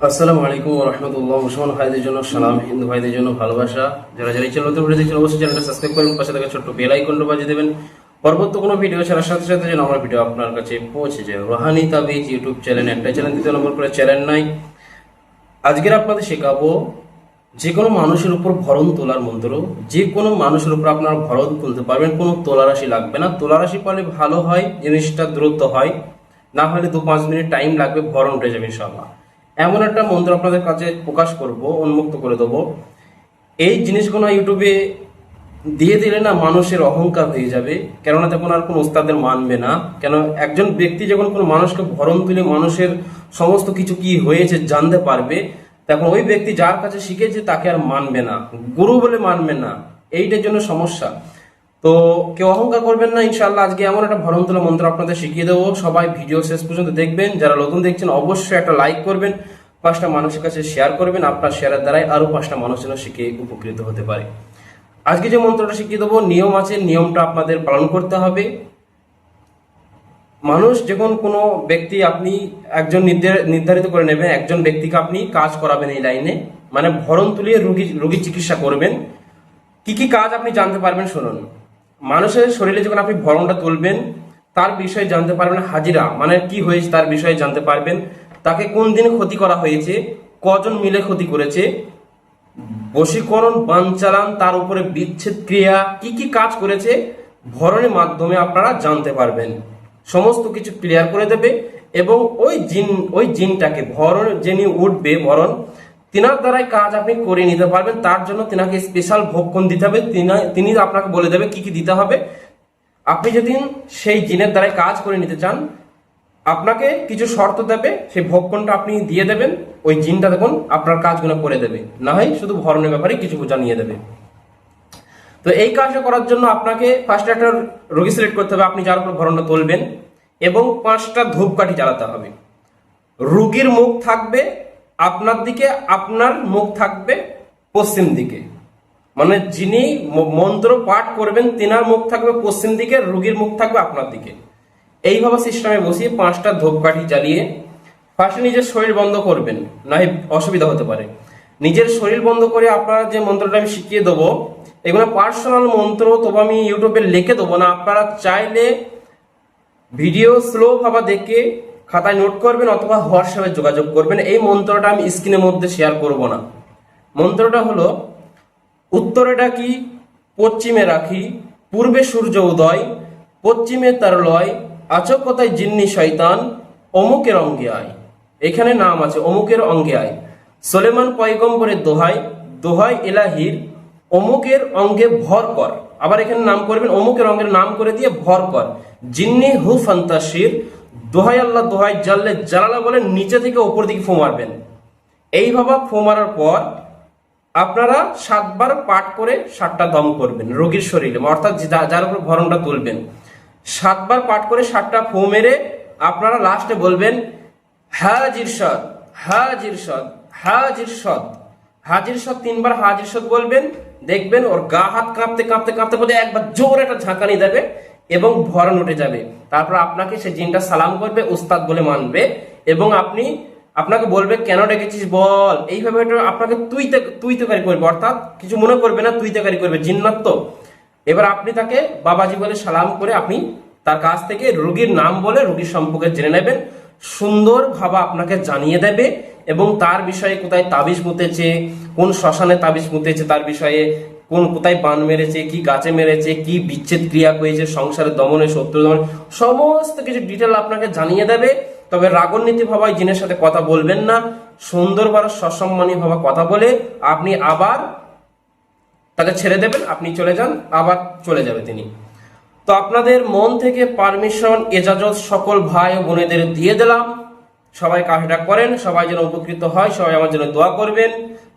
আসসালামু আলাইকুম ওয়া রাহমাতুল্লাহ। মুসলমান ভাইদের জন্য সালাম, হিন্দু ভাইদের জন্য ভালোবাসা। যারা যারা এই চ্যানেল নতুন ভিডিও দেখছেন অবশ্যই চ্যানেলটা সাবস্ক্রাইব করবেন, পাশে থাকা ছোট্ট বেল আইকনটা বাজিয়ে দেবেন পরবর্তী কোনো ভিডিও ছাড়ার সাথে সাথে যেন আমার ভিডিও আপনার কাছে পৌঁছে যায়। রোহানি তাবিজ ইউটিউব চ্যানেল, একটা চ্যানেল, দ্বিতীয় নম্বর করে চ্যানেল নাই। আজকের আপনাদের শেখাবো যে কোনো মানুষের উপর ভরণ তোলার মন্ত্র। যে কোনো মানুষের উপর আপনারা ভরণ তুলতে পারবেন, কোনো তোলা রাশি লাগবে না। তোলা রাশি পালে ভালো হয়, জিনিসটা দ্রুত হয়, না হলে 2-5 মিনিট টাইম লাগবে, ভরণ উঠে যাবে ইনশাআল্লাহ। এমন একটা মন্ত্র আপনাদের কাছে প্রকাশ করব, উন্মুক্ত করে দেবো। এই জিনিসগুলো ইউটিউবে দিয়ে দিলে না মানুষের অহংকার হয়ে যাবে, কেননা তখন আর কোনো ওস্তাদের মানবে না। কেন, একজন ব্যক্তি যখন কোনো মানুষকে ভরণ তুলে মানুষের সমস্ত কিছু কি হয়েছে জানতে পারবে, তখন ওই ব্যক্তি যার কাছে শিখেছে তাকে আর মানবে না, গুরু বলে মানবে না। এইটার জন্য সমস্যা। তো কেউ অহংকার করবেন না ইনশাআল্লাহ। আজকে এমন একটা ভরণ তোলা মন্ত্র আপনাদের শিখিয়ে দেবো। সবাই ভিডিও শেষ পর্যন্ত দেখবেন। যারা নতুন দেখছেন অবশ্যই একটা লাইক করবেন, 5টা মানুষের কাছে শেয়ার করবেন। আপনার শেয়ারের দ্বারাই আরো 5টা মানুষ যেন শিখে উপকৃত হতে পারে। আজকে যে মন্ত্রটা শিখিয়ে দেবো, নিয়ম আছে, নিয়মটা আপনাদের পালন করতে হবে। মানুষ যখন কোনো ব্যক্তি, আপনি একজন নির্ধারিত করে নেবেন, একজন ব্যক্তিকে আপনি কাজ করাবেন এই লাইনে, মানে ভরণ তুলিয়ে রোগী চিকিৎসা করবেন। কি কি কাজ আপনি জানতে পারবেন শুনুন। মানুষের শরীরে যখন আপনি ভরণটা তুলবেন, তার বিষয়ে জানতে পারবেন। হাজিরা মানে কি হয়েছে তার বিষয়ে জানতে পারবেন। তাকে কোন দিন ক্ষতি করা হয়েছে, কজন মিলে ক্ষতি করেছে, বশীকরণ, বানচালান, তার উপরে বিচ্ছেদ ক্রিয়া, কি কি কাজ করেছে, ভরণের মাধ্যমে আপনারা জানতে পারবেন। সমস্ত কিছু ক্লিয়ার করে দেবে। এবং ওই জিনটাকে ভরণ, যিনি উঠবে ভরণ, তিনার দ্বারাই কাজ আপনি করে নিতে পারবেন। তার জন্য তিনাকে স্পেশাল ভক্ষণ দিতে হবে। তিনি আপনাকে বলে দেবে কি কি দিতে হবে। আপনি যদি সেই জিনের দ্বারাই কাজ করে নিতে চান, আপনাকে কিছু শর্ত দেবে, সেই ভক্ষণটা আপনি দিয়ে দেবেন। ওই জিনটা দেখুন আপনার কাজগুলো করে দেবে, না হয় শুধু ভরণের ব্যাপারে কিছু জানিয়ে দেবে। তো এই কাজটা করার জন্য আপনাকে ফার্স্টে একটা রোগী সিলেক্ট করতে হবে, আপনি যার উপর ভরণটা তুলবেন, এবং 5টা ধূপকাঠি জ্বালাতে হবে। রোগীর মুখ থাকবে আপনার দিকে, আপনার মুখ থাকবে পশ্চিম দিকে। মানে যিনি মন্ত্র পাঠ করবেন তিনার মুখ থাকবে পশ্চিম দিকে, রোগীর মুখ থাকবে আপনার দিকে। এইভাবে সিস্টেমে বসিয়ে 5টা ধূপকাঠি জ্বালিয়ে ফার্স্টে নিজের শরীর বন্ধ করবেন, না হয় অসুবিধা হতে পারে। নিজের শরীর বন্ধ করে আপনারা যে মন্ত্রটা আমি শিখিয়ে দেবো, এগুলো পার্সোনাল মন্ত্র, তবে আমি ইউটিউবে লিখে দেবো না। আপনারা চাইলে ভিডিও স্লো ভাবে দেখে খাতায় নোট করবেন অথবা হোয়াটসঅ্যাপে যোগাযোগ করবেন। এই মন্ত্রটা আমি স্ক্রিনের মধ্যে শেয়ার করব না। মন্ত্রটা হলো, উত্তরে ডাকি, পশ্চিমে রাখি, পূর্বে সূর্য উদয়, পশ্চিমে তার লয়, আছো কোথায় জিন্নি শয়তান, অমুকের অঙ্গে আয়। এখানে নাম আছে, অমুকের অঙ্গে আয়। সোলেমান পয়গম্বরের দোহাই, দোহাই এলাহির, অমুকের অঙ্গে ভর কর। আবার এখানে নাম করবেন, অমুকের অঙ্গের নাম করে দিয়ে ভর কর। জিন্নি হু ফান্তাসির, দোহাই আল্লাহ, দোহাই জাল্লে জালালা বলে নিচে থেকে উপর দিকে ফু মারবেন। এইভাবে ফু মারার পর আপনারা 7বার পাঠ করে 7টা দম করবেন রোগীর শরীরে, অর্থাৎ যার উপর ভরণটা তুলবেন। 7বার পাঠ করে 7টা ফু মেরে আপনারা লাস্টে বলবেন, হাজির সদ, হাজির সদ, হাজির সদ। হাজির সদ 3বার হাজির সদ বলবেন। দেখবেন ওর গা হাত কাঁপতে কাঁপতে কাঁপতে কাঁপতে একবার জোর একটা ঝাঁকানি দেবে এবং ভরণ উঠে যাবে। তারপর আপনাকে সে জিনটা সালাম করবে, উস্তাদ বলে মানবে, এবং আপনাকে বলবে কেন ডেকেছিস বল। এইভাবে আপনাকে তুই তকারি করবে, অর্থাৎ কিছু মনে করবে না, তুই তকারি করবে, জিন্নাত তো। এবার আপনি তাকে বাবাজি বলে সালাম করে আপনি তার কাছ থেকে রোগীর নাম বলে রোগীর সম্পর্কে জেনে নেবেন। সুন্দরভাবে আপনাকে জানিয়ে দেবে এবং তার বিষয়ে কোথায় তাবিজ মুতেছে, কোন শ্মশানে তাবিজ মুতেছে, তার বিষয়ে কোথায় বান মেরেছে, কি গাছে মেরেছে, কি বিচ্ছেদ ক্রিয়া হয়েছে, সংসারের দমনে, শত্রু দমনে, সমস্ত কিছু ডিটেল আপনাকে জানিয়ে দেবে। তবে রাগান্বিত ভাবে জিনের সাথে কথা বলবেন না, সুন্দরভাবে সসম্মানী ভাবে কথা বলে আপনি আবার তাকে ছেড়ে দেবেন, আপনি চলে যান, আবার চলে যাবে তিনি। তো আপনাদের মন থেকে পারমিশন, এজাজত সকল ভাই ও বোনেদের দিয়ে দিলাম। সবাই কাজটা করেন, সবাই যেন উপকৃত হয়, সবাই আমার জন্য দোয়া করবেন।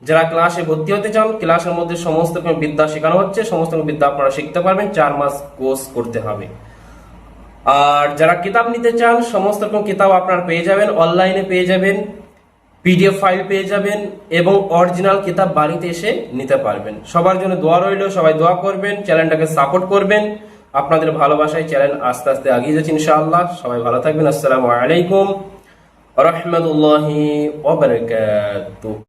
যারা ক্লাসে ভর্তি হতে চান, ক্লাসের মধ্যে সমস্ত রকম বিদ্যা শেখানো হচ্ছে, সমস্ত রকম বিদ্যা আপনারা শিখতে পারবেন। 4 মাস কোর্স করতে হবে। আর যারা কিতাব নিতে চান, সমস্ত রকম কিতাব আপনারা পেয়ে যাবেন, অনলাইনে পেয়ে যাবেন, পিডিএফ ফাইল পেয়ে যাবেন, এবং অরিজিনাল কিতাব বাড়িতে এসে নিতে পারবেন। সবার জন্য দোয়া রইল, সবাই দোয়া করবেন, চ্যানেলটাকে সাপোর্ট করবেন। আপনাদের ভালোবাসায় চ্যানেল আস্তে আস্তে এগিয়ে যাচ্ছে ইনশাআল্লাহ। সবাই ভালো থাকবেন। আসসালামু আলাইকুম ওয়া রাহমাতুল্লাহি ওয়া বারাকাতুহু।